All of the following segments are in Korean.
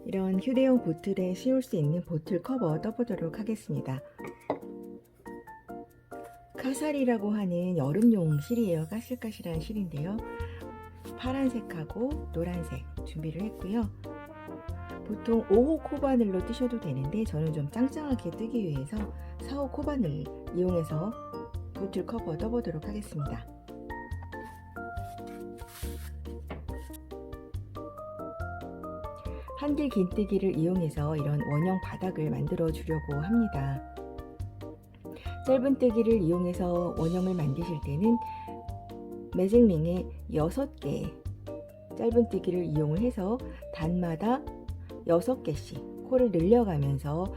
이런 휴대용 보틀에 씌울 수 있는 보틀 커버 떠보도록 하겠습니다. 카살이라고 하는 여름용 실이에요. 까실까실한 실인데요. 파란색하고 노란색 준비를 했고요. 보통 5호 코바늘로 뜨셔도 되는데 저는 좀 짱짱하게 뜨기 위해서 4호 코바늘 이용해서 보틀 커버 떠보도록 하겠습니다. 한길 긴뜨기를 이용해서 이런 원형 바닥을 만들어 주려고 합니다. 짧은뜨기를 이용해서 원형을 만드실 때는 매직링에 6개 짧은뜨기를 이용을 해서 단마다 6개씩 코를 늘려가면서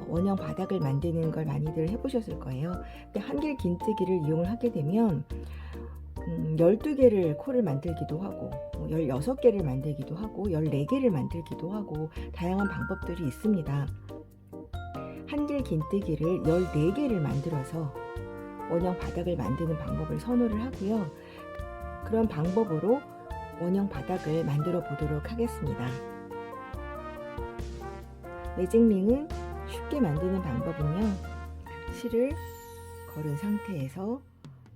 원형 바닥을 만드는 걸 많이들 해보셨을 거예요. 근데 한길 긴뜨기를 이용을 하게 되면 12개를 코를 만들기도 하고 16개를 만들기도 하고 14개를 만들기도 하고 다양한 방법들이 있습니다. 한길 긴뜨기를 14개를 만들어서 원형 바닥을 만드는 방법을 선호를 하고요. 그런 방법으로 원형 바닥을 만들어 보도록 하겠습니다. 매직링은 쉽게 만드는 방법은요, 실을 걸은 상태에서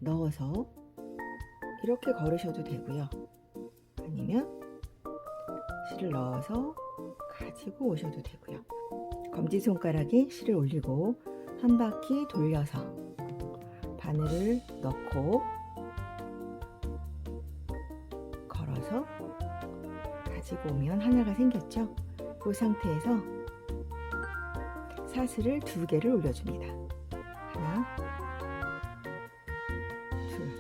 넣어서 이렇게 걸으셔도 되고요. 아니면 실을 넣어서 가지고 오셔도 되고요. 검지손가락에 실을 올리고 한 바퀴 돌려서 바늘을 넣고 걸어서 가지고 오면 하나가 생겼죠. 이 상태에서 사슬을 2개를 올려줍니다. 하나, 둘.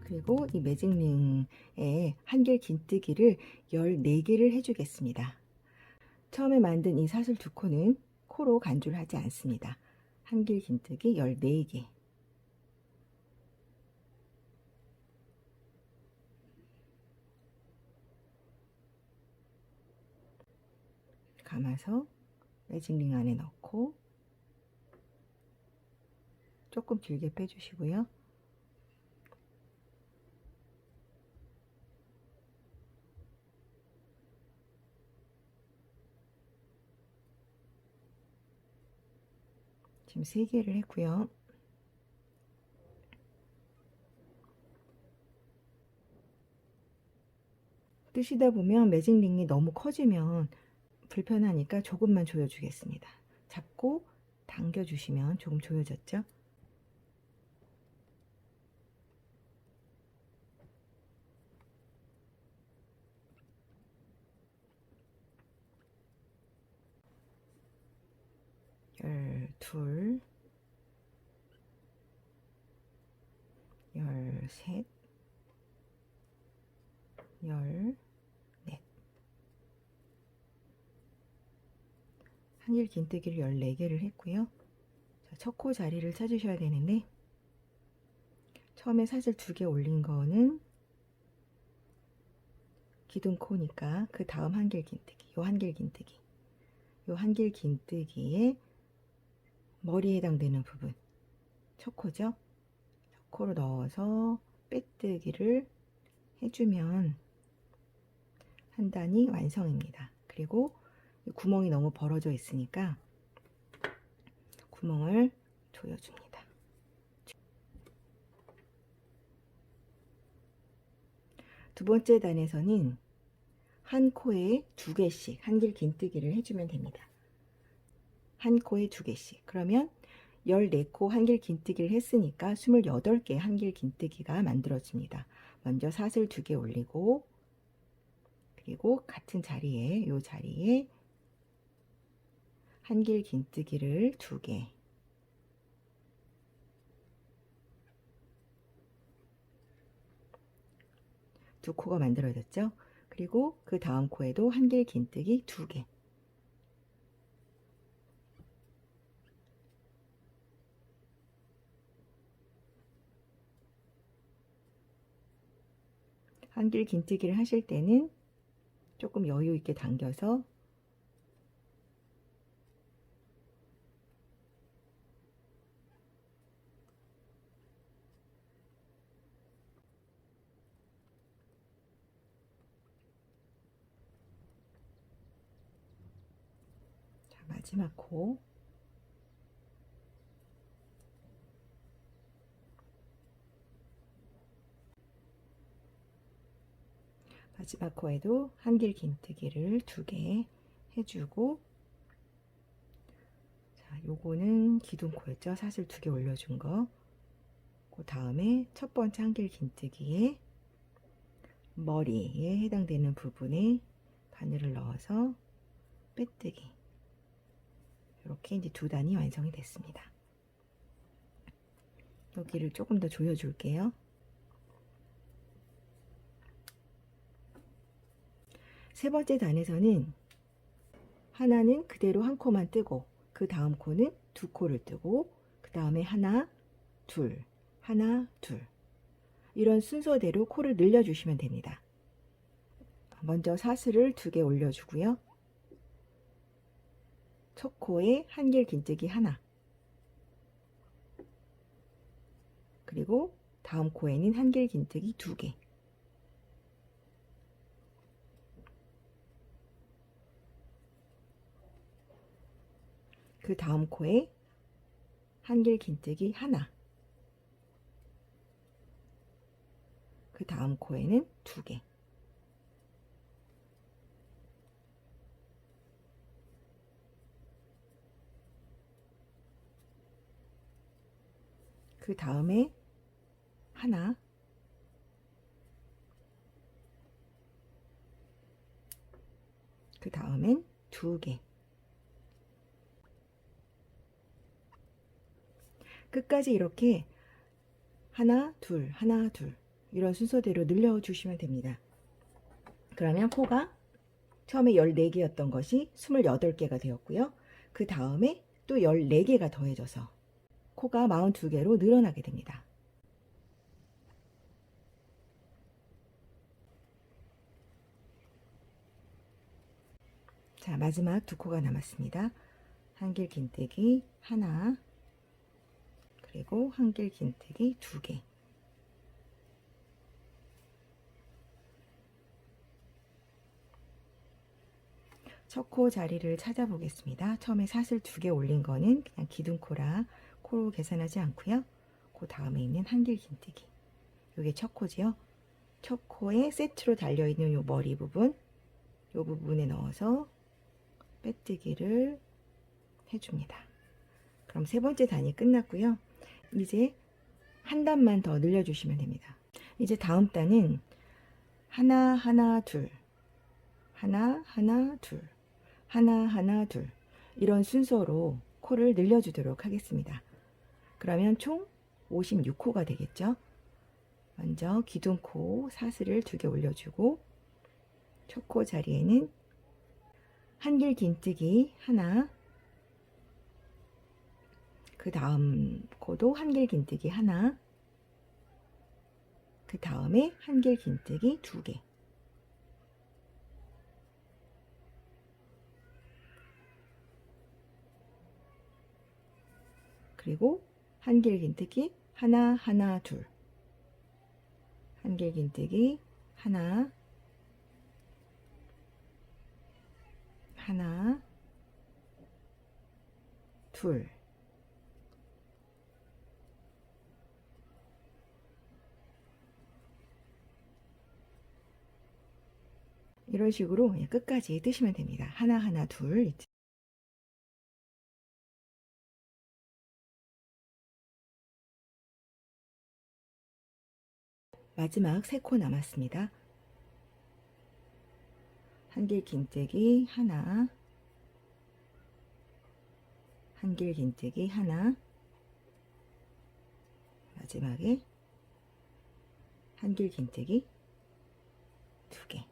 그리고 이 매직링에 한길 긴뜨기를 14개를 해주겠습니다. 처음에 만든 이 사슬 2코는 코로 간주를 하지 않습니다. 한길 긴뜨기 14개. 감아서 매직링 안에 넣고 조금 길게 빼주시고요. 지금 3개를 했고요. 뜨시다 보면 매직링이 너무 커지면 불편하니까 조금만 조여주겠습니다. 잡고 당겨주시면 조금 조여졌죠? 둘, 13, 14. 한길 긴뜨기를 14개를 했고요. 첫 코 자리를 찾으셔야 되는데 처음에 사슬 2개 올린 거는 기둥코니까 그 다음 한길 긴뜨기, 요 한길 긴뜨기, 요 한길 긴뜨기에 머리에 해당되는 부분, 첫 코죠. 첫 코로 넣어서 빼뜨기를 해주면 한 단이 완성입니다. 그리고 구멍이 너무 벌어져 있으니까 구멍을 조여줍니다. 두 번째 단에서는 한 코에 2개씩 한길 긴뜨기를 해주면 됩니다. 한 코에 2개씩. 그러면 14코 한길 긴뜨기를 했으니까 28개 한길 긴뜨기가 만들어집니다. 먼저 사슬 2개 올리고 그리고 같은 자리에 이 자리에 한길 긴뜨기를 2개, 두 코가 만들어졌죠. 그리고 그 다음 코에도 한길 긴뜨기 2개, 한길 긴뜨기를 하실 때는 조금 여유 있게 당겨서 마지막 코, 마지막 코에도 한길 긴뜨기를 2개 해주고, 자, 요거는 기둥코였죠. 사슬 2개 올려준 거. 그 다음에 첫 번째 한길 긴뜨기에 머리에 해당되는 부분에 바늘을 넣어서 빼뜨기. 이렇게 이제 2단이 완성이 됐습니다. 여기를 조금 더 조여줄게요. 세 번째 단에서는 하나는 그대로 한 코만 뜨고, 그 다음 코는 2코를 뜨고, 그 다음에 하나, 둘, 하나, 둘. 이런 순서대로 코를 늘려주시면 됩니다. 먼저 사슬을 2개 올려주고요. 첫 코에 한길 긴뜨기 하나, 그리고 다음 코에는 한길 긴뜨기 2개, 그 다음 코에 한길 긴뜨기 하나, 그 다음 코에는 2개, 그 다음에 하나, 그 다음엔 2개. 끝까지 이렇게 하나, 둘, 하나, 둘 이런 순서대로 늘려주시면 됩니다. 그러면 코가 처음에 14개였던 것이 28개가 되었고요. 그 다음에 또 14개가 더해져서 코가 42개로 늘어나게 됩니다. 자, 마지막 2코가 남았습니다. 한길 긴뜨기 하나, 그리고 한길 긴뜨기 2개. 첫 코 자리를 찾아보겠습니다. 처음에 사슬 2개 올린 거는 그냥 기둥코라 코로 계산하지 않고요. 그 다음에 있는 한길 긴뜨기. 이게 첫 코지요. 첫 코에 세트로 달려있는 요 머리 부분, 요 부분에 넣어서 빼뜨기를 해줍니다. 그럼 세 번째 단이 끝났고요. 이제 한 단만 더 늘려주시면 됩니다. 이제 다음 단은 하나, 하나, 둘, 하나, 하나, 둘, 하나, 하나, 둘 이런 순서로 코를 늘려주도록 하겠습니다. 그러면 총 56코가 되겠죠. 먼저 기둥코 사슬을 2개 올려주고, 첫 코 자리에는 한길 긴뜨기 하나, 그 다음 코도 한길 긴뜨기 하나, 그 다음에 한길 긴뜨기 2개, 그리고 한길 긴뜨기 하나, 하나, 둘, 한길 긴뜨기 하나, 하나, 둘, 이런 식으로 끝까지 뜨시면 됩니다. 하나, 하나, 둘. 마지막 3코 남았습니다. 한길 긴뜨기 하나, 한길 긴뜨기 하나, 마지막에 한길 긴뜨기 2개.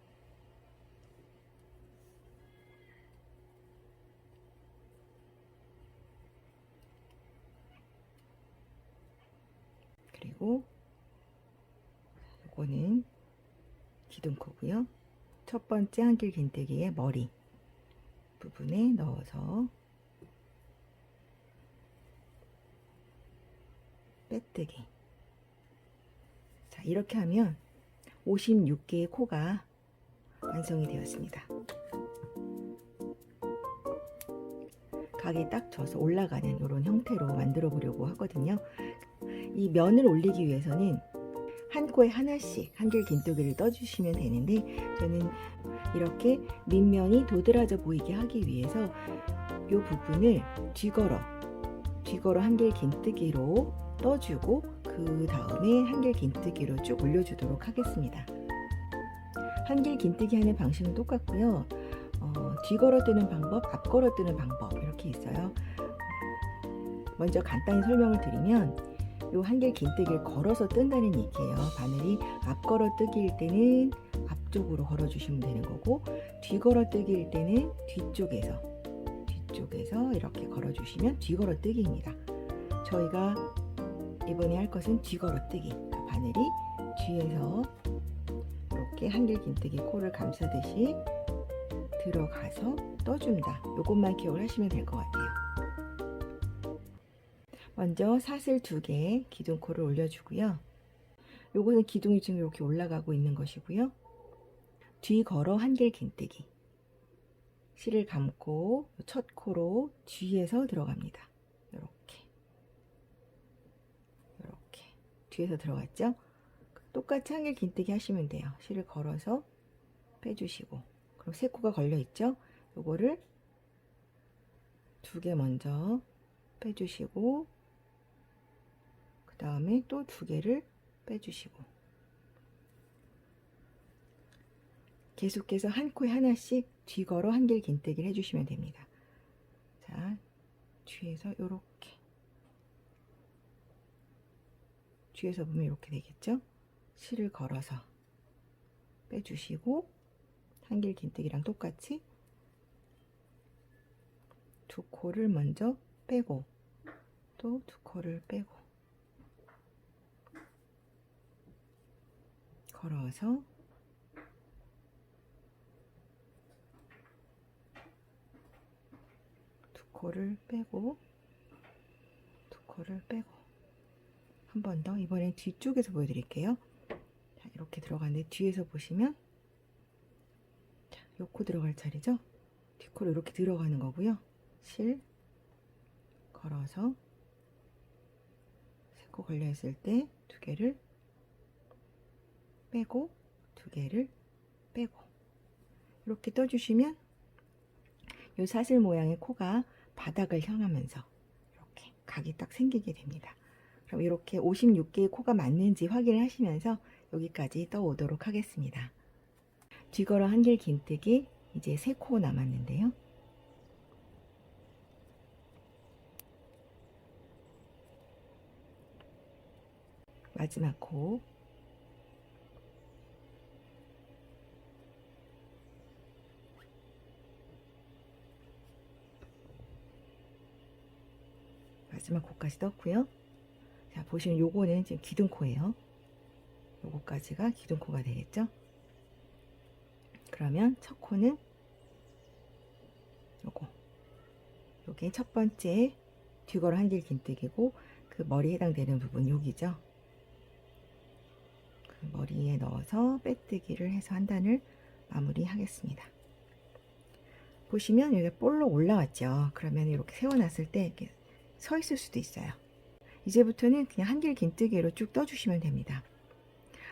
그리고 이거는 기둥코고요. 첫 번째 한길 긴뜨기의 머리 부분에 넣어서 빼뜨기. 자, 이렇게 하면 56개의 코가 완성이 되었습니다. 각이 딱 져서 올라가는 이런 형태로 만들어 보려고 하거든요. 이 면을 올리기 위해서는 한 코에 하나씩 한길긴뜨기를 떠주시면 되는데, 저는 이렇게 밑면이 도드라져 보이게 하기 위해서 이 부분을 뒤걸어 한길긴뜨기로 떠주고 그 다음에 한길긴뜨기로 쭉 올려주도록 하겠습니다. 한길긴뜨기 하는 방식은 똑같고요. 뒤걸어 뜨는 방법, 앞걸어 뜨는 방법 이렇게 있어요. 먼저 간단히 설명을 드리면, 요 한길긴뜨기를 걸어서 뜬다는 얘기예요. 바늘이 앞걸어 뜨기일 때는 앞쪽으로 걸어주시면 되는 거고, 뒤걸어 뜨기일 때는 뒤쪽에서 이렇게 걸어주시면 뒤걸어 뜨기입니다. 저희가 이번에 할 것은 뒤걸어 뜨기. 바늘이 뒤에서 이렇게 한길긴뜨기 코를 감싸듯이 들어가서 떠준다. 요것만 기억을 하시면 될 것 같아요. 먼저 사슬 2개 기둥코를 올려주고요. 요거는 기둥이 지금 이렇게 올라가고 있는 것이고요. 뒤 걸어 한길긴뜨기. 실을 감고 첫 코로 뒤에서 들어갑니다. 이렇게 뒤에서 들어갔죠? 똑같이 한길긴뜨기 하시면 돼요. 실을 걸어서 빼주시고, 그럼 세 코가 걸려 있죠? 요거를 2개 먼저 빼주시고, 그 다음에 또 2개를 빼주시고, 계속해서 한 코에 하나씩 뒤걸어 한길긴뜨기를 해주시면 됩니다. 자, 뒤에서 이렇게, 뒤에서 보면 이렇게 되겠죠? 실을 걸어서 빼주시고, 한길긴뜨기랑 똑같이 2코를 먼저 빼고, 또 2코를 빼고, 걸어서 코를 빼고, 2코를 빼고, 한 번 더. 이번엔 뒤쪽에서 보여드릴게요. 자, 이렇게 들어가는데 뒤에서 보시면, 자, 요 코 들어갈 차례죠? 뒷코로 이렇게 들어가는 거고요. 실 걸어서 3코 걸려 있을 때 2개를 빼고, 2개를 빼고, 이렇게 떠주시면 요 사슬 모양의 코가 바닥을 향하면서 이렇게 각이 딱 생기게 됩니다. 그럼 이렇게 56개의 코가 맞는지 확인을 하시면서 여기까지 떠 오도록 하겠습니다. 뒤걸어 한길긴뜨기 이제 3코 남았는데요. 마지막 코, 마지막 코까지 떴고요. 자, 보시면 요거는 지금 기둥코예요. 요거까지가 기둥코가 되겠죠? 그러면 첫 코는 요게 첫 번째 뒤걸어 한길긴뜨기고, 그 머리에 해당되는 부분 여기죠. 그 머리에 넣어서 빼뜨기를 해서 한 단을 마무리하겠습니다. 보시면 여기 볼록 올라왔죠. 그러면 이렇게 세워놨을 때 이렇게 서 있을 수도 있어요. 이제부터는 그냥 한길긴뜨기로 쭉 떠주시면 됩니다.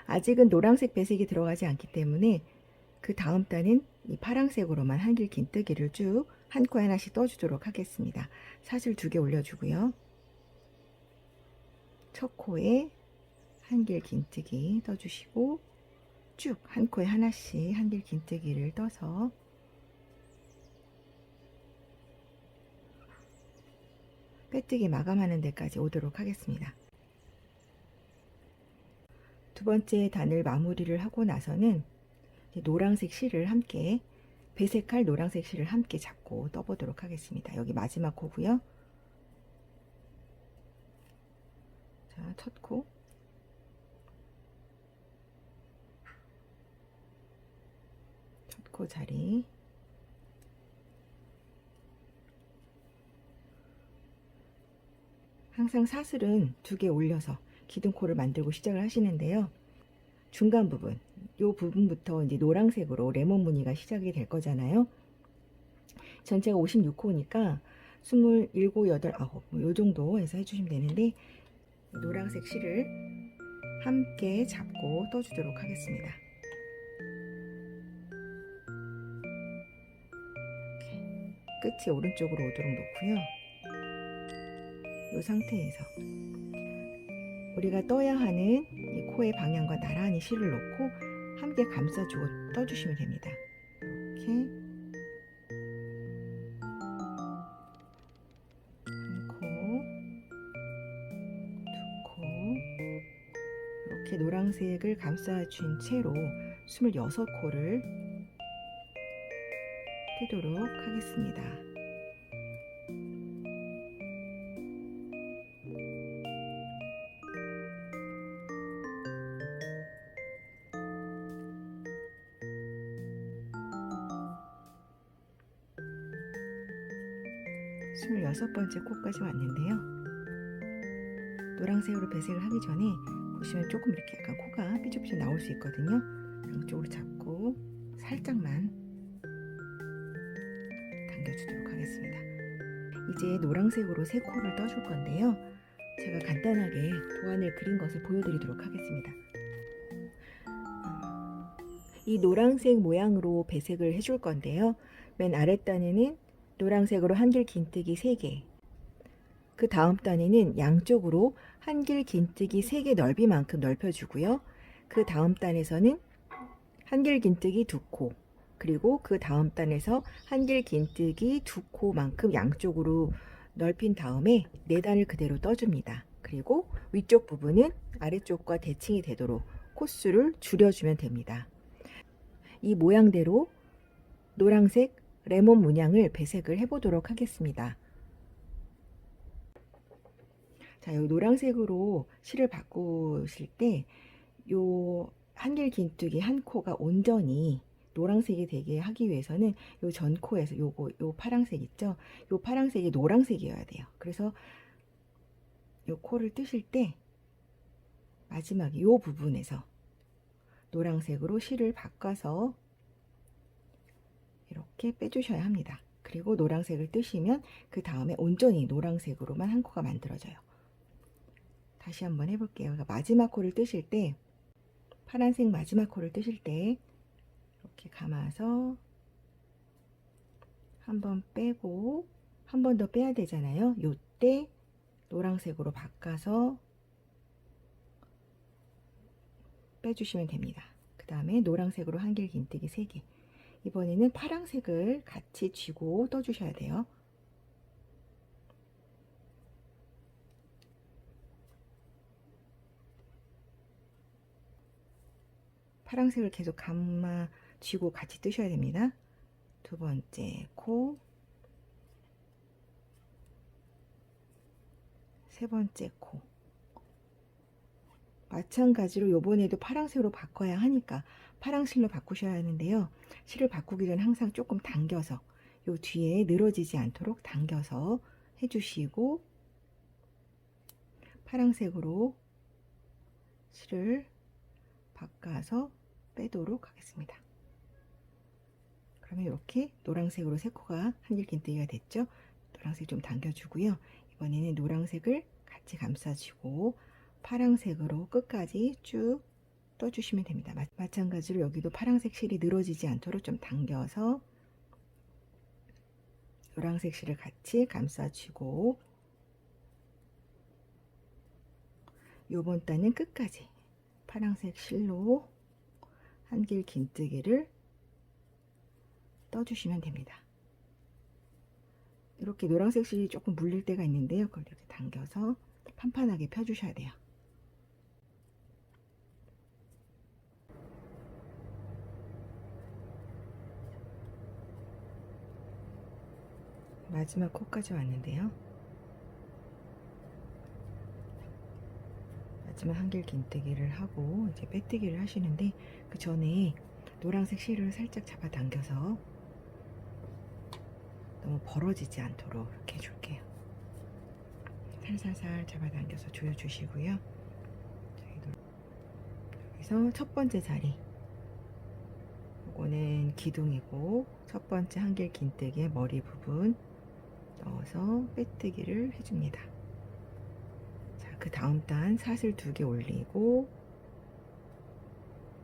아직은 노란색 배색이 들어가지 않기 때문에 그 다음 단은 이 파란색으로만 한길긴뜨기를 쭉 한 코에 하나씩 떠주도록 하겠습니다. 사슬 2개 올려주고요. 첫 코에 한길긴뜨기 떠주시고, 쭉 한 코에 하나씩 한길긴뜨기를 떠서 빼뜨기 마감하는 데까지 오도록 하겠습니다. 두 번째 단을 마무리를 하고 나서는 노란색 실을 함께, 배색할 노란색 실을 함께 잡고 떠보도록 하겠습니다. 여기 마지막 코고요. 자, 첫 코, 첫 코 자리, 항상 사슬은 2개 올려서 기둥코를 만들고 시작을 하시는데요. 중간 부분, 요 부분부터 이제 노란색으로 레몬 무늬가 시작이 될 거잖아요. 전체가 56코니까 27, 8, 9, 요 정도 해서 해주시면 되는데, 노란색 실을 함께 잡고 떠주도록 하겠습니다. 끝이 오른쪽으로 오도록 놓고요. 이 상태에서 우리가 떠야 하는 이 코의 방향과 나란히 실을 놓고 함께 감싸주고 떠주시면 됩니다. 이렇게 한 코, 두 코, 이렇게 노란색을 감싸준 채로 26코를 뜨도록 하겠습니다. 스물여섯 번째 코까지 왔는데요. 노란색으로 배색을 하기 전에 보시면 조금 이렇게 약간 코가 삐죽삐죽 나올 수 있거든요. 양쪽으로 잡고 살짝만 당겨주도록 하겠습니다. 이제 노란색으로 세 코를 떠줄 건데요. 제가 간단하게 도안을 그린 것을 보여드리도록 하겠습니다. 이 노란색 모양으로 배색을 해줄 건데요. 맨 아랫단에는 노란색으로 한길 긴뜨기 3개, 그 다음 단에는 양쪽으로 한길 긴뜨기 3개 넓이만큼 넓혀주고요. 그 다음 단에서는 한길 긴뜨기 2코, 그리고 그 다음 단에서 한길 긴뜨기 2코만큼 양쪽으로 넓힌 다음에 4단을 그대로 떠줍니다. 그리고 위쪽 부분은 아래쪽과 대칭이 되도록 코수를 줄여주면 됩니다. 이 모양대로 노란색 레몬 문양을 배색을 해보도록 하겠습니다. 자, 여기 노란색으로 실을 바꾸실 때 요 한길 긴뜨기 한 코가 온전히 노란색이 되게 하기 위해서는 요 전 코에서 요 파란색 있죠? 요 파란색이 노란색이어야 돼요. 그래서 요 코를 뜨실 때 마지막에 요 부분에서 노란색으로 실을 바꿔서 이렇게 빼주셔야 합니다. 그리고 노란색을 뜨시면 그 다음에 온전히 노란색으로만 한 코가 만들어져요. 다시 한번 해볼게요. 그러니까 마지막 코를 뜨실 때, 파란색 마지막 코를 뜨실 때 이렇게 감아서 한번 빼고 한 번 더 빼야 되잖아요. 요때 노란색으로 바꿔서 빼주시면 됩니다. 그 다음에 노란색으로 한길 긴뜨기 3개, 이번에는 파란색을 같이 쥐고 떠주셔야 돼요. 파란색을 계속 감아 쥐고 같이 뜨셔야 됩니다. 두 번째 코, 세 번째 코. 마찬가지로 요번에도 파란색으로 바꿔야 하니까 파랑실로 바꾸셔야 하는데요. 실을 바꾸기 전에 항상 조금 당겨서, 요 뒤에 늘어지지 않도록 당겨서 해주시고 파란색으로 실을 바꿔서 빼도록 하겠습니다. 그러면 이렇게 노란색으로 세 코가 한길 긴뜨기가 됐죠. 노란색 좀 당겨주고요. 이번에는 노란색을 같이 감싸주고 파란색으로 끝까지 쭉 떠주시면 됩니다. 마찬가지로 여기도 파란색 실이 늘어지지 않도록 좀 당겨서 노란색 실을 같이 감싸주고, 요번 단은 끝까지 파란색 실로 한길 긴뜨기를 떠주시면 됩니다. 이렇게 노란색 실이 조금 물릴 때가 있는데요. 그걸 이렇게 당겨서 판판하게 펴주셔야 돼요. 마지막 코까지 왔는데요. 마지막 한길 긴뜨기를 하고 이제 빼뜨기를 하시는데, 그 전에 노란색 실을 살짝 잡아 당겨서 너무 벌어지지 않도록 이렇게 해줄게요. 살살살 잡아 당겨서 조여주시고요. 여기서 첫 번째 자리, 요거는 기둥이고 첫 번째 한길 긴뜨기의 머리 부분 넣어서 빼뜨기를 해줍니다. 자, 그 다음 단 사슬 2개 올리고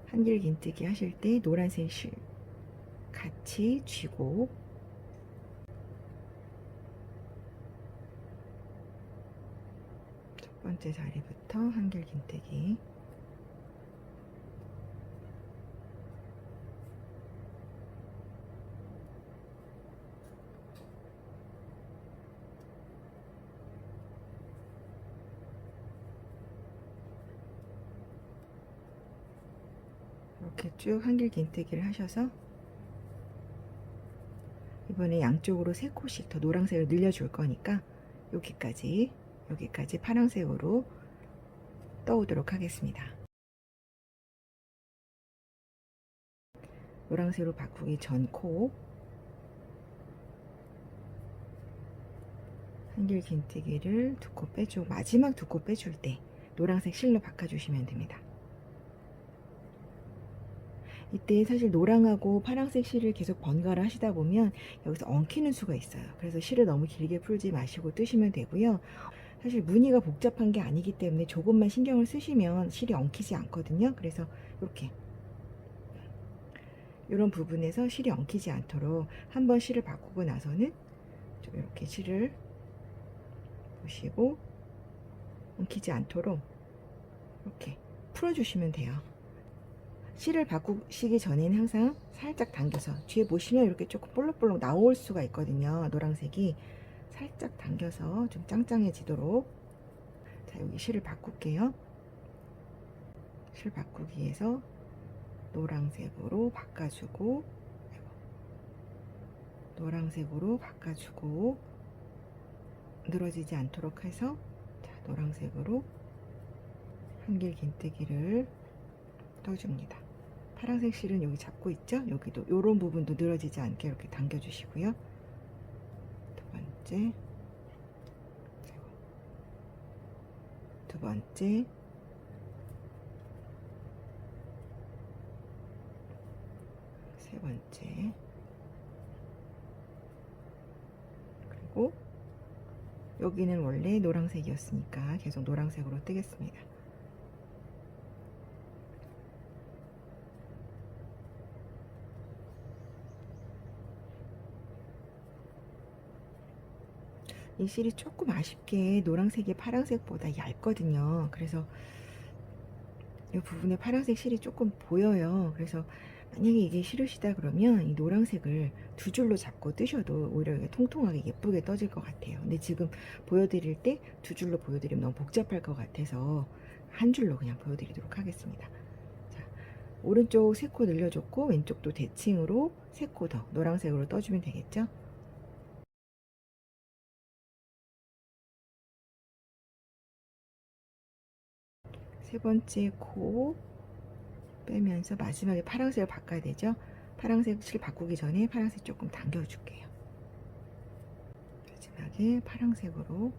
한길긴뜨기 하실 때 노란색 실 같이 쥐고 첫 번째 자리부터 한길긴뜨기 이렇게 쭉 한길긴뜨기를 하셔서 이번에 양쪽으로 3코씩 더 노란색을 늘려줄 거니까 여기까지 파란색으로 떠오도록 하겠습니다. 노란색으로 바꾸기 전 코 한길긴뜨기를 2코 빼주고 마지막 2코 빼줄 때 노란색 실로 바꿔주시면 됩니다. 이때 사실 노랑하고 파란색 실을 계속 번갈아 하시다 보면 여기서 엉키는 수가 있어요. 그래서 실을 너무 길게 풀지 마시고 뜨시면 되고요. 사실 무늬가 복잡한 게 아니기 때문에 조금만 신경을 쓰시면 실이 엉키지 않거든요. 그래서 이렇게 이런 부분에서 실이 엉키지 않도록 한번 실을 바꾸고 나서는 좀 이렇게 실을 보시고 엉키지 않도록 이렇게 풀어주시면 돼요. 실을 바꾸시기 전에는 항상 살짝 당겨서 뒤에 보시면 이렇게 조금 볼록볼록 나올 수가 있거든요. 노란색이 살짝 당겨서 좀 짱짱해지도록. 자, 여기 실을 바꿀게요. 실 바꾸기 위해서 노란색으로 바꿔주고 노란색으로 바꿔주고 늘어지지 않도록 해서 자, 노란색으로 한길긴뜨기를 떠줍니다. 파란색 실은 여기 잡고 있죠? 여기도 이런 부분도 늘어지지 않게 이렇게 당겨 주시고요. 두 번째 세 번째 그리고 여기는 원래 노란색이었으니까 계속 노란색으로 뜨겠습니다. 이 실이 조금 아쉽게 노란색이 파란색보다 얇거든요. 그래서 이 부분에 파란색 실이 조금 보여요. 그래서 만약에 이게 싫으시다 그러면 이 노란색을 2줄로 잡고 뜨셔도 오히려 통통하게 예쁘게 떠질 것 같아요. 근데 지금 보여드릴 때 2줄로 보여드리면 너무 복잡할 것 같아서 한 줄로 그냥 보여드리도록 하겠습니다. 자, 오른쪽 3코 늘려줬고 왼쪽도 대칭으로 3코 더 노란색으로 떠주면 되겠죠. 세 번째 코 빼면서 마지막에 파란색을 바꿔야 되죠. 파란색 실 바꾸기 전에 파란색 조금 당겨줄게요. 마지막에 파란색으로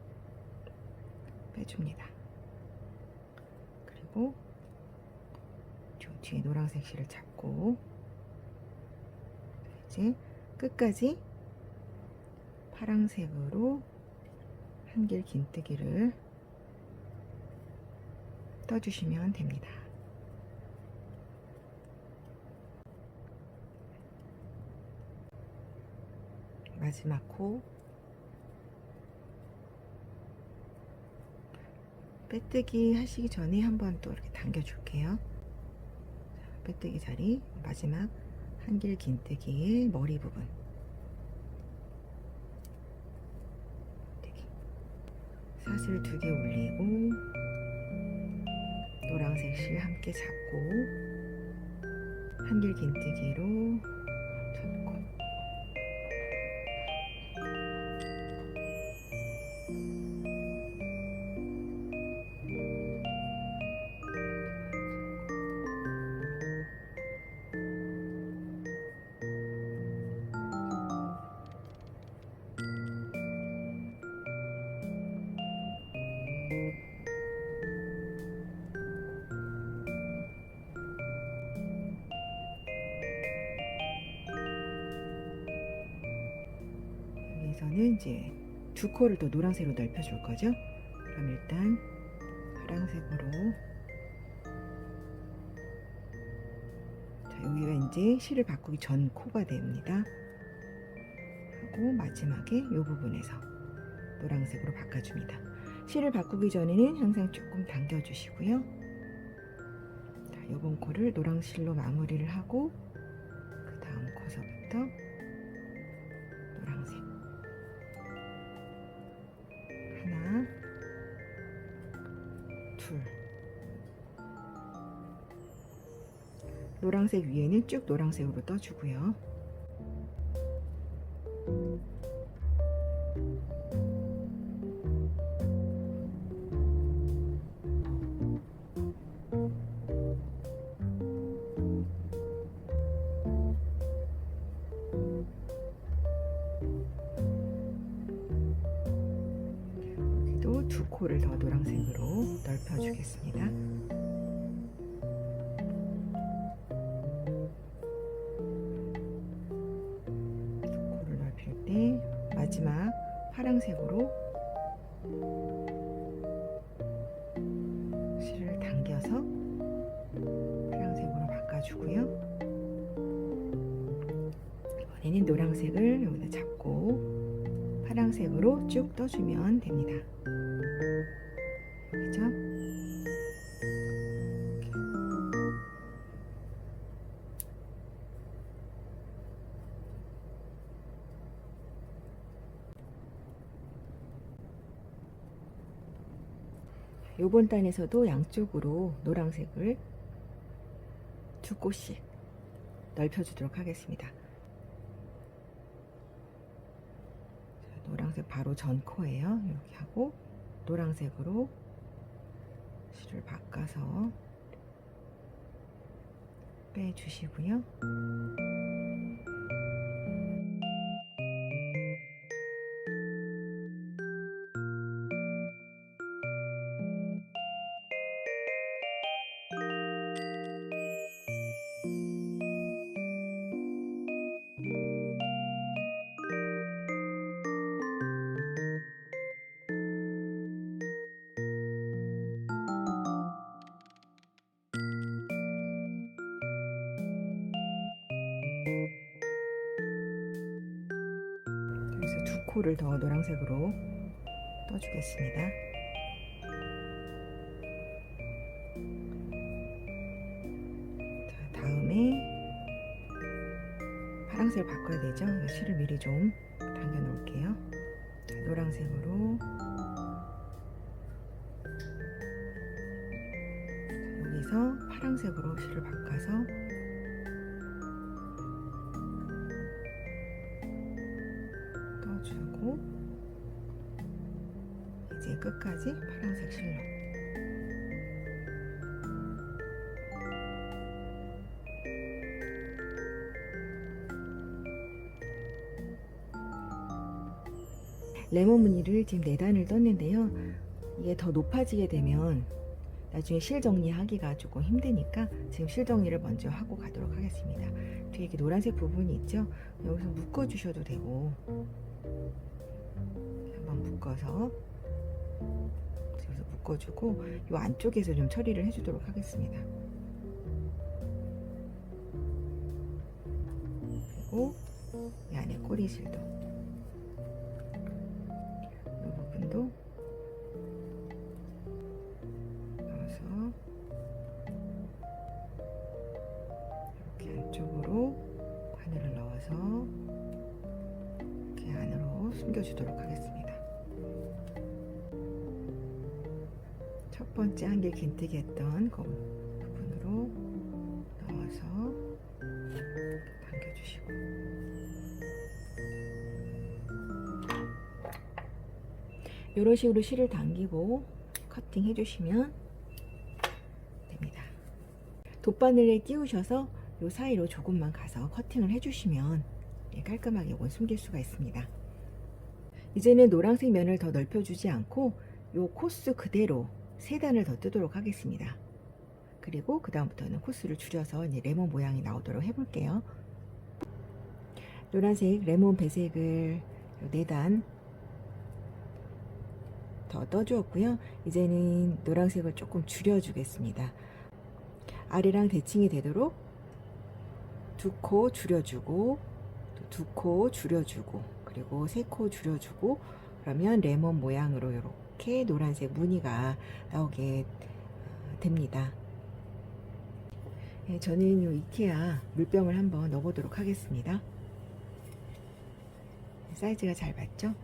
빼줍니다. 그리고 뒤에 노란색 실을 잡고 이제 끝까지 파란색으로 한길긴뜨기를 떠주시면 됩니다. 마지막 코 빼뜨기 하시기 전에 한번 또 이렇게 당겨 줄게요. 빼뜨기 자리 마지막 한길긴뜨기의 머리 부분 사슬 2개 올리고 노란색 실 함께 잡고 한길긴뜨기로 접고 여기서는 이제 두 코를 또 노란색으로 넓혀줄 거죠. 그럼 일단 파란색으로, 자, 여기가 이제 실을 바꾸기 전 코가 됩니다. 하고 마지막에 이 부분에서 노란색으로 바꿔줍니다. 실을 바꾸기 전에는 항상 조금 당겨주시고요. 자, 이번 코를 노란실로 마무리를 하고 그 다음 코서부터 노란색 하나, 둘, 노란색 위에는 쭉 노란색으로 떠주고요. 여기도 두 코를 더 노란색으로 넓혀주겠습니다. 코를 넓힐 때 마지막 파란색으로 실을 당겨서 파란색으로 바꿔주고요. 이번에는 노란색을 여기다 잡고 파란색으로 쭉 떠주면 됩니다. 그죠? 요번 단에서도 양쪽으로 노란색을 두 꽃씩 넓혀주도록 하겠습니다. 자, 노란색 바로 전 코예요. 이렇게 하고 노란색으로 실을 바꿔서 빼주시고요. 그래서 두 코를 더 노란색으로 떠주겠습니다. 자, 다음에 파란색을 바꿔야 되죠. 실을 미리 좀 당겨 놓을게요. 자, 노란색으로 여기서 파란색으로 실을 바꿔서 떠주고 이제 끝까지 파란색 실로 레몬 무늬를 지금 4단을 떴는데요. 이게 더 높아지게 되면 나중에 실 정리하기가 조금 힘드니까 지금 실 정리를 먼저 하고 가도록 하겠습니다. 뒤에 이렇게 노란색 부분이 있죠. 여기서 묶어 주셔도 되고 한번 묶어서 여기서 묶어주고 이 안쪽에서 좀 처리를 해주도록 하겠습니다. 그리고 이 안에 꼬리실도 이 부분도 넣어서 이렇게 안쪽으로 바늘을 넣어서 이렇게 안으로 숨겨주도록 하겠습니다. 첫 번째 한길 긴뜨기 했던 그 부분으로 넣어서 당겨주시고 이런 식으로 실을 당기고 커팅 해주시면 됩니다. 돗바늘에 끼우셔서 이 사이로 조금만 가서 커팅을 해주시면 깔끔하게 이건 숨길 수가 있습니다. 이제는 노란색 면을 더 넓혀주지 않고 이 코스 그대로 3단을 더 뜨도록 하겠습니다. 그리고 그 다음부터는 코스를 줄여서 이제 레몬 모양이 나오도록 해볼게요. 노란색 레몬 배색을 4단 더 떠주었고요. 이제는 노란색을 조금 줄여주겠습니다. 아래랑 대칭이 되도록 두 코 줄여주고, 두 코 줄여주고, 그리고 세 코 줄여주고, 그러면 레몬 모양으로 이렇게 노란색 무늬가 나오게 됩니다. 저는 이 이케아 물병을 한번 넣어보도록 하겠습니다. 사이즈가 잘 맞죠?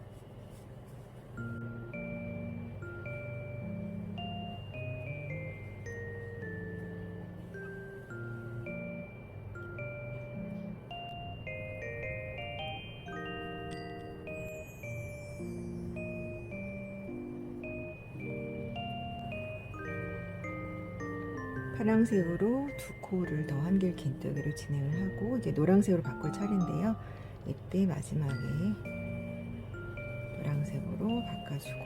파란색으로 두 코를 더 한길 긴뜨기로 진행을 하고 이제 노란색으로 바꿀 차례인데요. 이때 마지막에 노란색으로 바꿔주고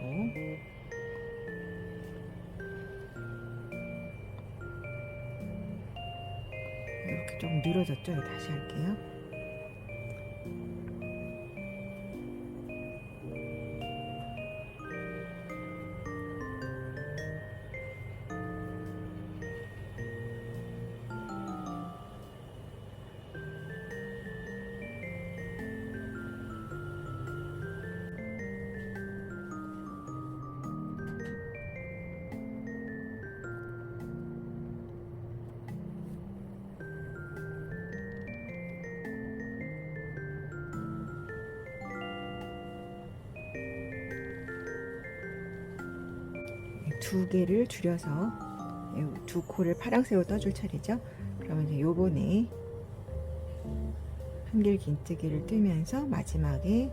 이렇게 좀 늘어졌죠? 다시 할게요. 두 개를 줄여서 두 코를 파란색으로 떠줄 차례죠. 그러면 이제 요번에 한길 긴뜨기를 뜨면서 마지막에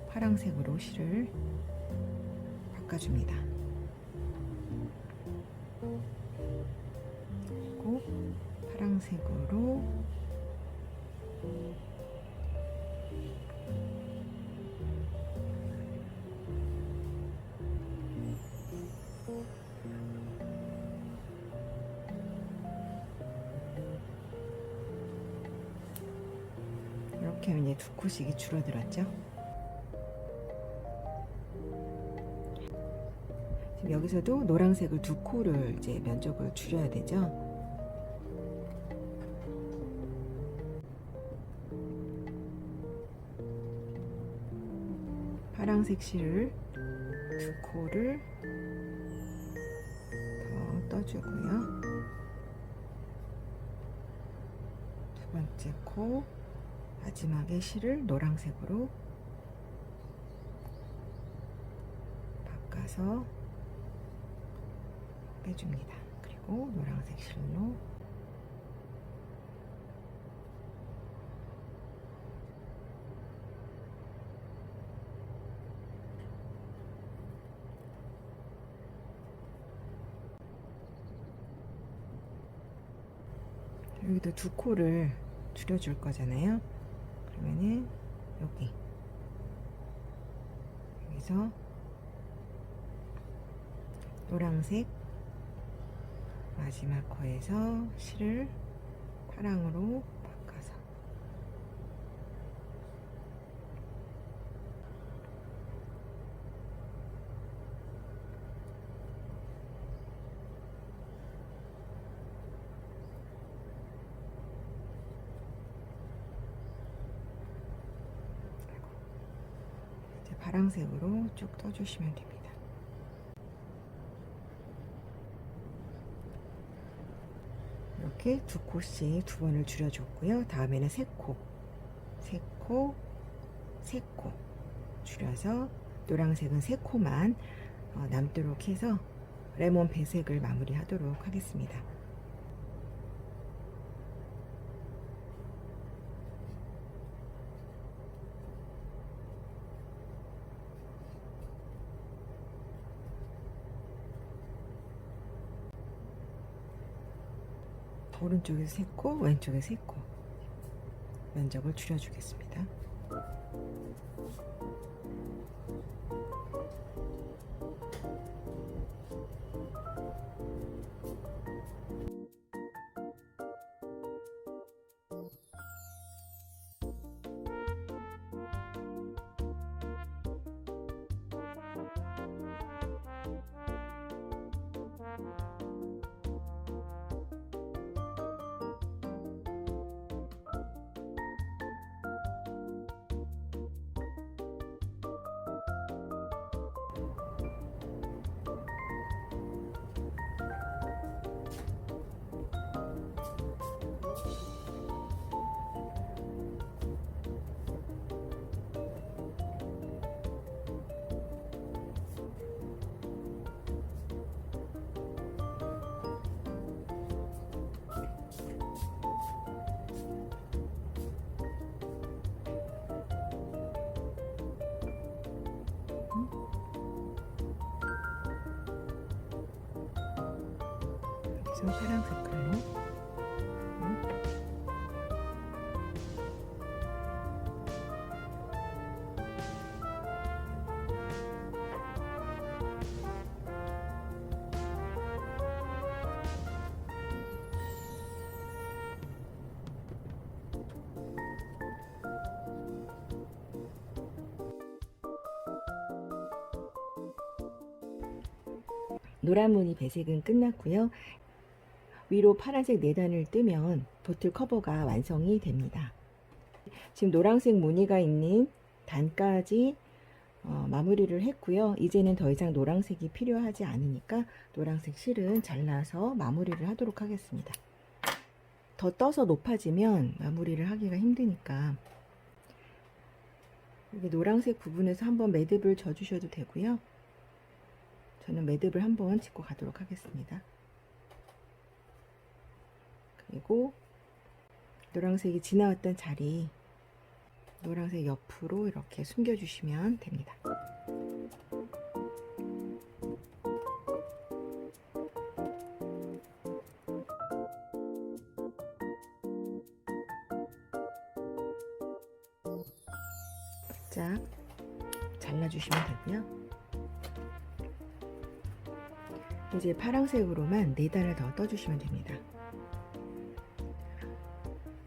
파란색으로 실을 바꿔줍니다. 그리고 파란색으로 이렇게 하면 이제 두 코씩이 줄어들었죠. 지금 여기서도 노란색을 두 코를 이제 면적을 줄여야 되죠. 파란색 실을 두 코를 더 떠주고요. 두 번째 코 마지막에 실을 노란색으로 바꿔서 빼줍니다. 그리고 노란색 실로 여기도 두 코를 줄여줄 거잖아요. 그러면은 여기서 노란색 마지막 코에서 실을 파랑으로 바꿔서 이제 파랑색으로 쭉 떠주시면 됩니다. 이렇게 두 코씩 두 번을 줄여줬고요. 다음에는 세 코, 세 코, 세 코 줄여서 노란색은 세 코만 남도록 해서 레몬 배색을 마무리하도록 하겠습니다. 오른쪽에서 3코, 왼쪽에서 3코 면적을 줄여주겠습니다. 그래서 파란 색깔로 노란 무늬 배색은 끝났고요. 위로 파란색 4단을 뜨면 보틀 커버가 완성이 됩니다. 지금 노란색 무늬가 있는 단까지 마무리를 했고요. 이제는 더 이상 노란색이 필요하지 않으니까 노란색 실은 잘라서 마무리를 하도록 하겠습니다. 더 떠서 높아지면 마무리를 하기가 힘드니까 여기 노란색 부분에서 한번 매듭을 져 주셔도 되고요. 저는 매듭을 한번 짚고 가도록 하겠습니다. 그리고 노란색이 지나왔던 자리 노란색 옆으로 이렇게 숨겨주시면 됩니다. 살짝 잘라주시면 되고요. 이제 파란색으로만 4단을 더 떠주시면 됩니다.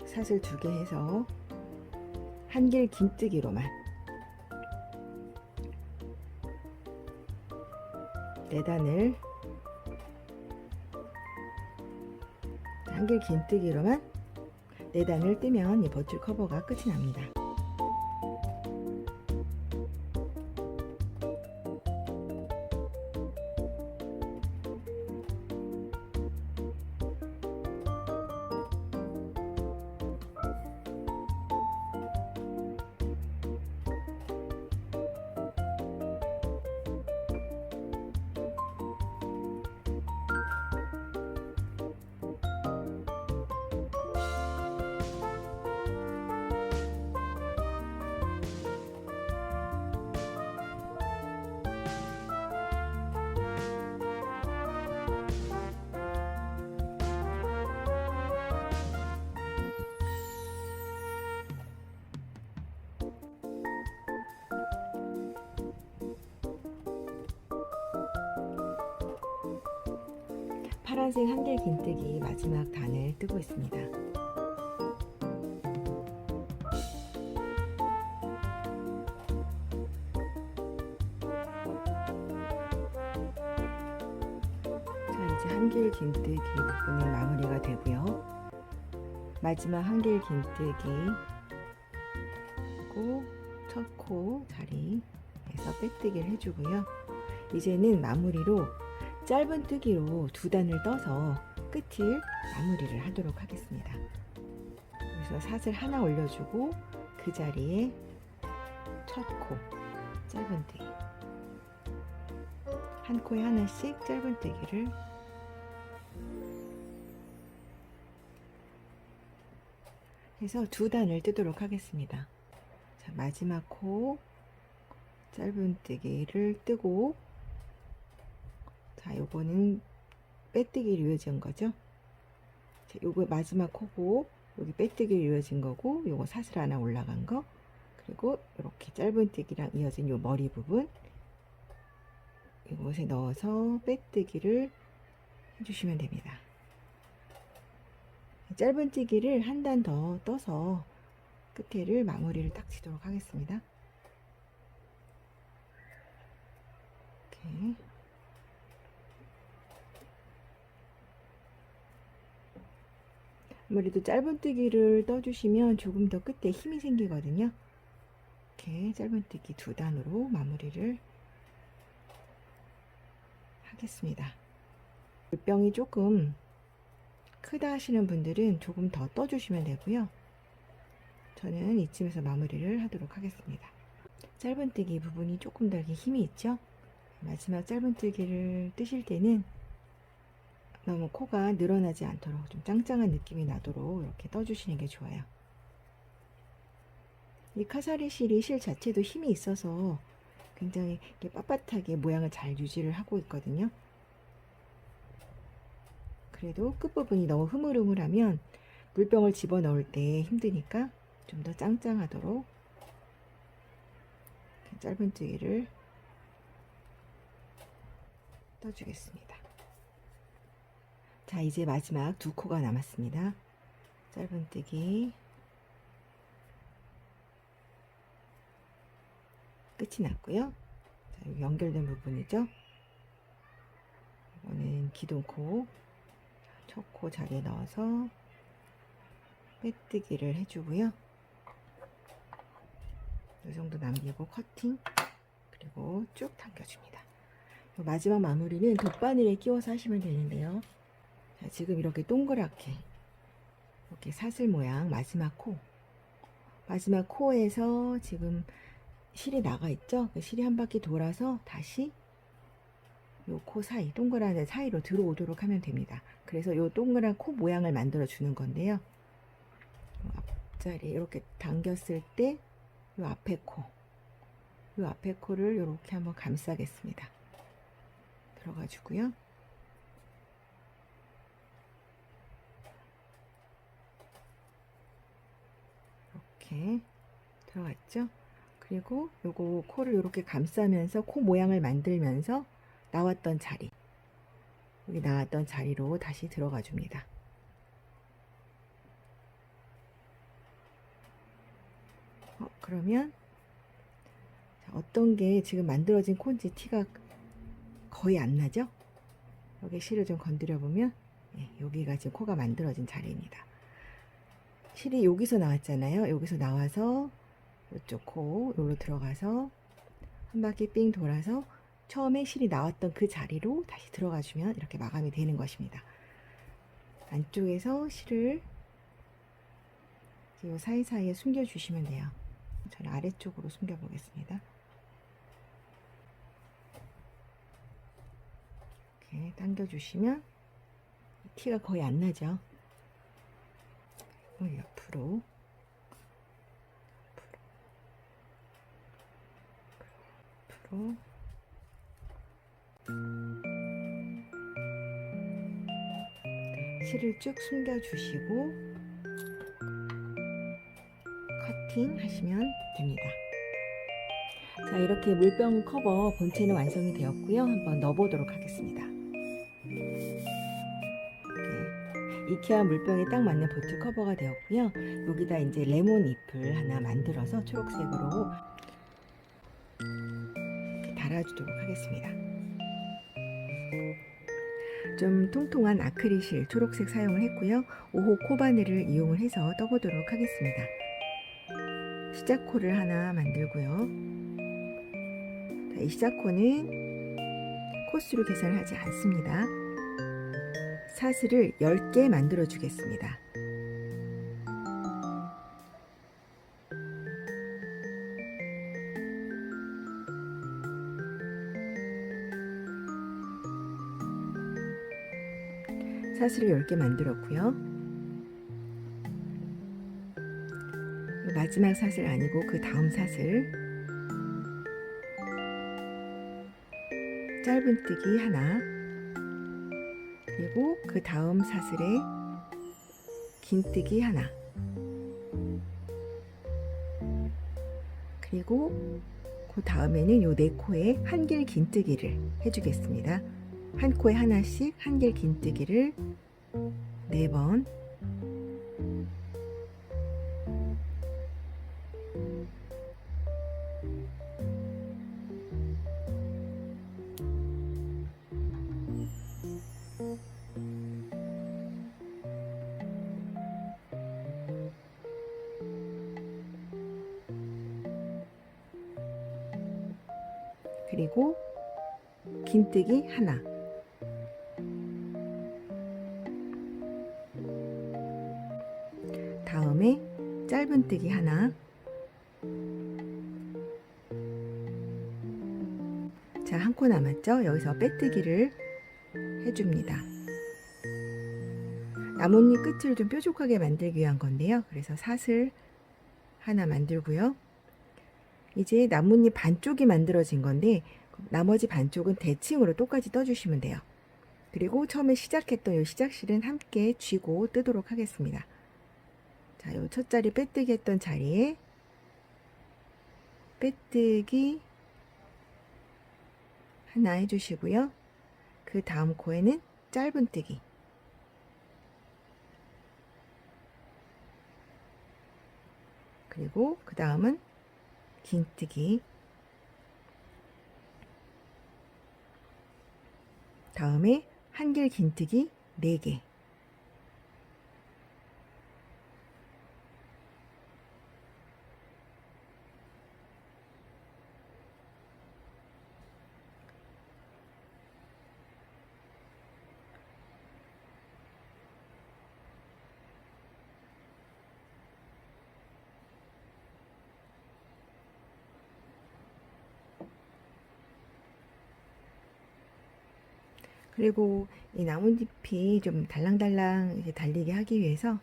사슬 2개 해서 한길 긴뜨기로만 4단을 한길 긴뜨기로만 4단을 뜨면 이 버틀 커버가 끝이 납니다. 파란색 한길 긴뜨기 마지막 단을 뜨고 있습니다. 자, 이제 한길 긴뜨기 부분은 마무리가 되고요. 마지막 한길 긴뜨기 그리고 첫 코 자리에서 빼뜨기를 해주고요. 이제는 마무리로 짧은 뜨기로 2단을 떠서 끝을 마무리를 하도록 하겠습니다. 그래서 사슬 하나 올려주고 그 자리에 첫 코 짧은 뜨기 한 코에 하나씩 짧은 뜨기를 해서 2단을 뜨도록 하겠습니다. 자, 마지막 코 짧은 뜨기를 뜨고 자, 요거는 빼뜨기로 이어진 거죠. 자, 요거 마지막 코고 여기 빼뜨기로 이어진 거고 요거 사슬 하나 올라간 거 그리고 이렇게 짧은 뜨기랑 이어진 요 머리 부분 이곳에 넣어서 빼뜨기를 해주시면 됩니다. 짧은 뜨기를 한 단 더 떠서 끝에를 마무리를 딱 치도록 하겠습니다. 이렇게 아무래도 짧은 뜨기를 떠주시면 조금 더 끝에 힘이 생기거든요. 이렇게 짧은 뜨기 2단으로 마무리를 하겠습니다. 물병이 조금 크다 하시는 분들은 조금 더 떠주시면 되고요. 저는 이쯤에서 마무리를 하도록 하겠습니다. 짧은뜨기 부분이 조금 더 이렇게 힘이 있죠. 마지막 짧은뜨기를 뜨실 때는 너무 코가 늘어나지 않도록 좀 짱짱한 느낌이 나도록 이렇게 떠주시는 게 좋아요. 이 카사리 실이 실 자체도 힘이 있어서 굉장히 빳빳하게 모양을 잘 유지를 하고 있거든요. 그래도 끝부분이 너무 흐물흐물하면 물병을 집어넣을 때 힘드니까 좀 더 짱짱하도록 짧은뜨기를 떠주겠습니다. 자, 이제 마지막 두 코가 남았습니다. 짧은뜨기 끝이 났고요. 자, 여기 연결된 부분이죠. 이거는 기둥코, 첫 코 자리에 넣어서 빼뜨기를 해주고요. 이 정도 남기고 커팅, 그리고 쭉 당겨줍니다. 마지막 마무리는 돗바늘에 끼워서 하시면 되는데요. 자, 지금 이렇게 동그랗게 이렇게 사슬 모양 마지막 코에서 지금 실이 나가 있죠. 그 실이 한 바퀴 돌아서 다시 요 코 사이, 동그란 데 사이로 들어오도록 하면 됩니다. 그래서 요 동그란 코 모양을 만들어 주는 건데요. 앞자리 이렇게 당겼을 때 요 앞에 코를 이렇게 한번 감싸겠습니다. 들어가주고요. 이렇게 들어갔죠. 그리고 요거 코를 이렇게 감싸면서 코 모양을 만들면서 나왔던 자리, 여기 나왔던 자리로 다시 들어가 줍니다. 그러면 어떤 게 지금 만들어진 콘지 티가 거의 안 나죠? 여기 실을 좀 건드려 보면 여기가 지금 코가 만들어진 자리입니다. 실이 여기서 나왔잖아요. 여기서 나와서 이쪽 코 여기로 들어가서 한 바퀴 삥 돌아서 처음에 실이 나왔던 그 자리로 다시 들어가 주면 이렇게 마감이 되는 것입니다. 안쪽에서 실을 이 사이사이에 숨겨 주시면 돼요. 저는 아래쪽으로 숨겨 보겠습니다. 이렇게 당겨 주시면 티가 거의 안 나죠. 옆으로 실을 쭉 숨겨 주시고 커팅 하시면 됩니다. 자, 이렇게 물병 커버 본체는 완성이 되었고요. 한번 넣어 보도록 하겠습니다. 이케아 물병에 딱 맞는 보트 커버가 되었고요. 여기다 이제 레몬 잎을 하나 만들어서 초록색으로 달아주도록 하겠습니다. 좀 통통한 아크릴실 초록색 사용을 했고요. 5호 코바늘을 이용을 해서 떠보도록 하겠습니다. 시작코를 하나 만들고요. 자, 이 시작코는 코수로 계산을 하지 않습니다. 사슬을 10개 만들어 주겠습니다. 사슬을 10개 만들었고요. 마지막 사슬 아니고 그 다음 사슬, 짧은뜨기 하나, 그리고 그 다음 사슬에 긴뜨기 하나, 그리고 그 다음에는 요 네 코에 한길 긴뜨기를 해주겠습니다. 한 코에 하나씩 한길 긴뜨기를 4번, 그리고 긴뜨기 하나, 짧은뜨기 하나. 자, 한 코 남았죠? 여기서 빼뜨기를 해줍니다. 나뭇잎 끝을 좀 뾰족하게 만들기 위한 건데요. 그래서 사슬 하나 만들고요. 이제 나뭇잎 반쪽이 만들어진 건데 나머지 반쪽은 대칭으로 똑같이 떠주시면 돼요. 그리고 처음에 시작했던 이 시작실은 함께 쥐고 뜨도록 하겠습니다. 자, 요 첫 자리 빼뜨기 했던 자리에 빼뜨기 하나 해주시고요. 그 다음 코에는 짧은뜨기. 그리고 그 다음은 긴뜨기. 다음에 한길 긴뜨기 4개. 그리고 이 나뭇잎이 좀 달랑달랑 이렇게 달리게 하기 위해서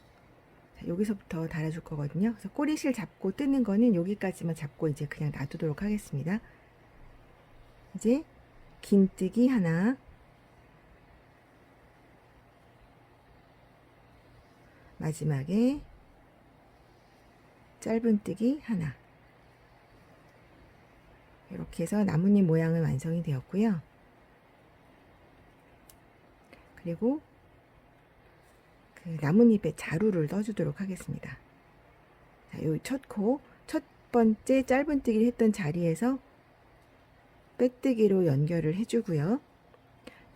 여기서부터 달아줄 거거든요. 그래서 꼬리실 잡고 뜨는 거는 여기까지만 잡고 이제 그냥 놔두도록 하겠습니다. 이제 긴뜨기 하나, 마지막에 짧은뜨기 하나. 이렇게 해서 나뭇잎 모양은 완성이 되었고요. 그리고 그 나뭇잎에 자루를 넣어주도록 하겠습니다. 자, 요 첫 번째 짧은뜨기를 했던 자리에서 빼뜨기로 연결을 해주고요.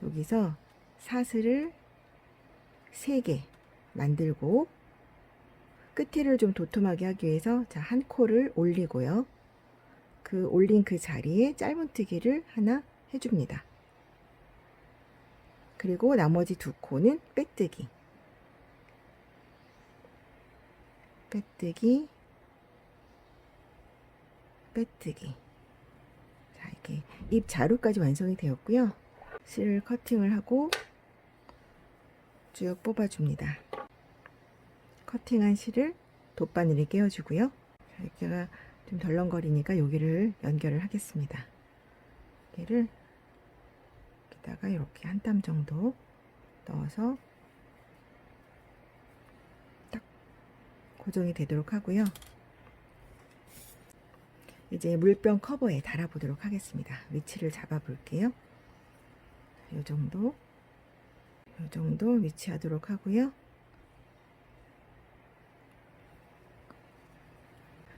여기서 사슬을 3개 만들고 끝에를 좀 도톰하게 하기 위해서 자, 한 코를 올리고요. 그 올린 그 자리에 짧은뜨기를 하나 해줍니다. 그리고 나머지 2코는 빼뜨기. 빼뜨기, 빼뜨기. 자, 이렇게 잎 자루까지 완성이 되었고요. 실을 커팅을 하고 쭉 뽑아줍니다. 커팅한 실을 돗바늘에 끼워주고요. 여기가 좀 덜렁거리니까 여기를 연결을 하겠습니다. 여기를 여기다가 이렇게 한 땀 정도 넣어서 딱 고정이 되도록 하고요. 이제 물병 커버에 달아보도록 하겠습니다. 위치를 잡아 볼게요. 이 정도 위치하도록 하고요.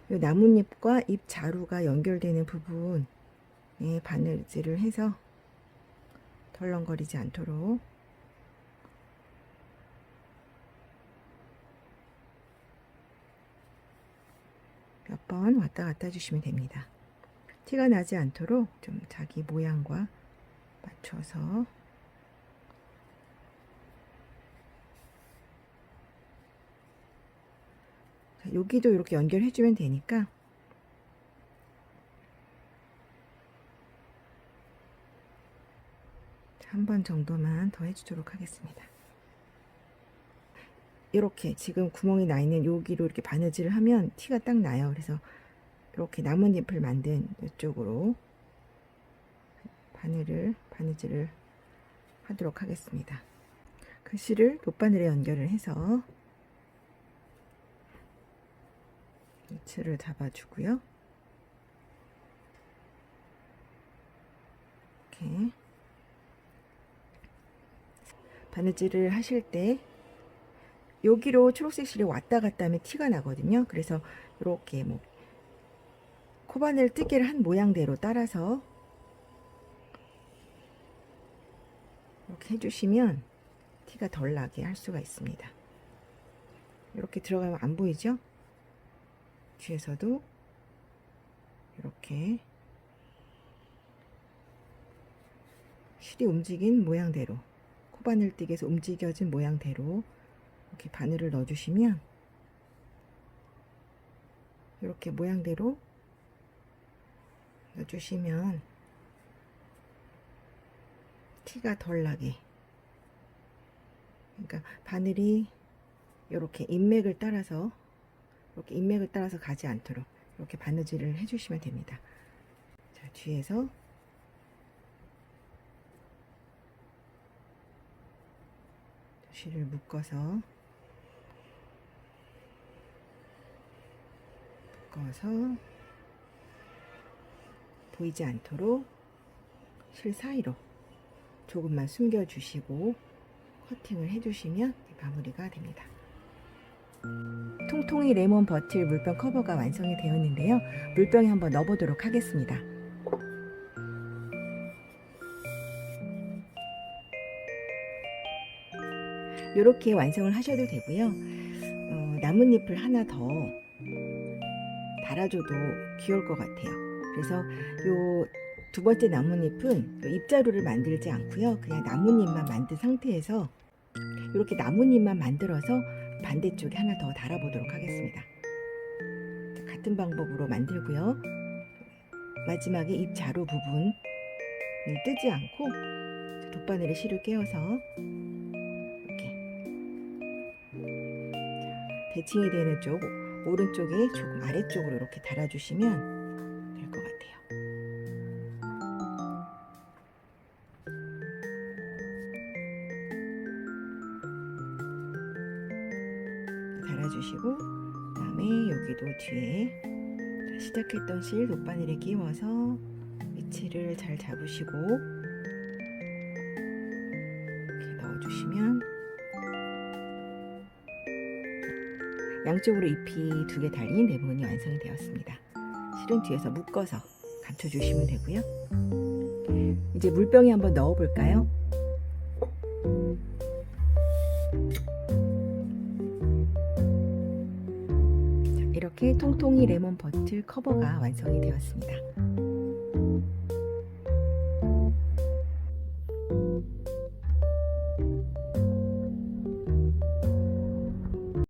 이 나뭇잎과 잎 자루가 연결되는 부분에 바느질을 해서 덜렁거리지 않도록 몇 번 왔다 갔다 해주시면 됩니다. 티가 나지 않도록 좀 자기 모양과 맞춰서 여기도 이렇게 연결해주면 되니까 한 번 정도만 더 해주도록 하겠습니다. 이렇게 지금 구멍이 나 있는 여기로 이렇게 바느질을 하면 티가 딱 나요. 그래서 이렇게 나뭇잎을 만든 이쪽으로 바느질을 하도록 하겠습니다. 그 실을 돗바늘에 연결을 해서 위치를 잡아주고요. 이렇게 바느질을 하실 때 여기로 초록색 실이 왔다 갔다 하면 티가 나거든요. 그래서 이렇게 뭐 코바늘 뜨개를 한 모양대로 따라서 이렇게 해주시면 티가 덜 나게 할 수가 있습니다. 이렇게 들어가면 안 보이죠? 뒤에서도 이렇게 실이 움직인 모양대로 코바늘뜨기에서 움직여진 모양대로 이렇게 바늘을 넣어주시면 이렇게 모양대로 넣어주시면 티가 덜 나게, 그러니까 바늘이 이렇게 인맥을 따라서 가지 않도록 이렇게 바느질을 해주시면 됩니다. 자, 뒤에서 실을 묶어서 보이지 않도록 실 사이로 조금만 숨겨주시고 커팅을 해주시면 마무리가 됩니다. 통통이 레몬 버틀 물병 커버가 완성이 되었는데요. 물병에 한번 넣어보도록 하겠습니다. 이렇게 완성을 하셔도 되고요. 나뭇잎을 하나 더 달아줘도 귀여울 것 같아요. 그래서 요 두 번째 나뭇잎은 잎자루를 만들지 않고요. 그냥 나뭇잎만 만든 상태에서 이렇게 나뭇잎만 만들어서 반대쪽에 하나 더 달아보도록 하겠습니다. 같은 방법으로 만들고요. 마지막에 잎자루 부분을 뜨지 않고 돗바늘에 실을 깨어서 이렇게 대칭이 되는 쪽 오른쪽에 조금 아래쪽으로 이렇게 달아주시면 될 것 같아요. 달아주시고 그다음에 여기도 뒤에 시작했던 실 돗바늘에 끼워서 위치를 잘 잡으시고 이렇게 넣어주시면 양쪽으로 잎이 두 개 달린 레몬이 완성이 되었습니다. 실은 뒤에서 묶어서 감춰주시면 되고요. 이제 물병에 한번 넣어볼까요? 이렇게 통통이 레몬 버틀 커버가 완성이 되었습니다.